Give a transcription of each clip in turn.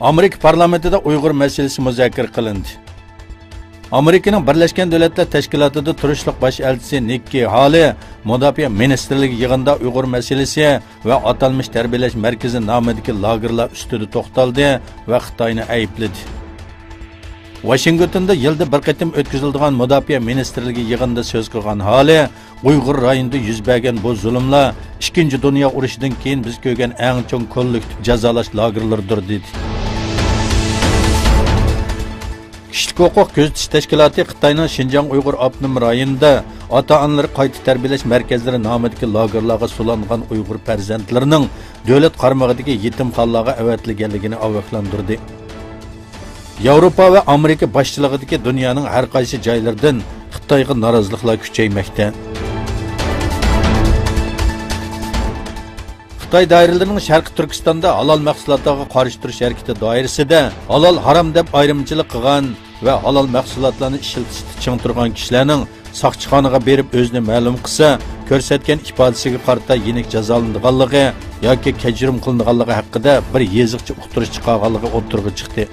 Amerika parlamentida Uyg'ur masalasi muzokara qilindi. Amerikaning Birlashgan Davlatlar Tashkilotida turishliq bosh elchisi Nikki Haley Mudofaa ministrligi yig'inida Uyg'ur masalasi va atalmish tarbiyalash markazi nomidagi lagerlar ustida to'xtaldi va Xitoyni aybladi. Washingtonda yilda bir qatim o'tkaziladigan Mudofaa ministrligi yig'inida so'z qilgan Haley, Uyg'ur rayonida yuz bergan bu zulmlar Ikkinchi dunyo urushidan keyin biz ko'rgan eng chong kollektiv jazolash lagerlaridir dedi. Kişilik huquq gözetish tashkiloti Xitoyning Xinjiang Uyg'ur avtonom rayonida ota-onalar qayta tarbiyalash markazlari nomidagi lagerlarga sulangan Uyg'ur farzandlarining davlat qarmog'idagi yetimxonalarga avatilganligini ogohlantirdi. Yevropa va Amerika boshchiligidagi dunyoning har qaysi joylaridan Xitoyga noroziliklar kuchaymoqda. Xitoy doiralarining Sharqi Turkistonda halol mahsulotlarga qarshi turish harakati doirasida halol harom deb ayrimchilik qilgan va halol mahsulotlarni ishlatishda ching turgan kishilarning soqchixonaga berib o'zini ma'lum qilsa, ko'rsatgan ifodasiga qarata yenik jazolanganligi yoki kechirim qilinganligi haqida bir yeziqcha uqtirish chiqarganligi o'tirg'i chiqdi.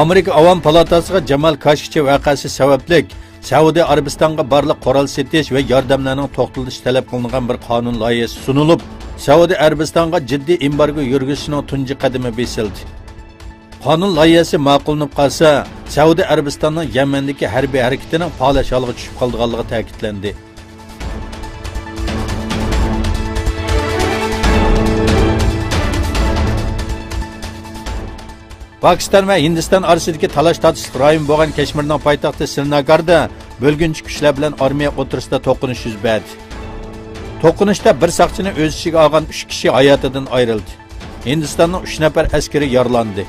Amerika Avam Palatasiga Jamal Khashoggi vaqasi sabablik Saudiya Arabistonga barliq qurol setish va yordamlarning to'xtatilishi talab qilingan bir qonun loyihasi sunilib, Saudiya Arabistonga jiddiy embargo yurgizishning tunji qadami besildi. Qonun loyihasi ma'qullanib qolsa, Saudiya Arabistonning Yamandagi harbiy harakatining faolash holga tushib qolganligi ta'kidlandi. Pakistan va Hindiston orasidagi talash-tortishlik rayon bo'lgan Kashmirning poytaxti Srinagarda bo'lginchi kuchlar bilan armiya o'tirisida to'qinish yuz berdi. To'qinishda bir saqchini o'z ichiga olgan 3 kishi hayotidan ayrildi. Hindistonning 3 nafar askari yaralandi.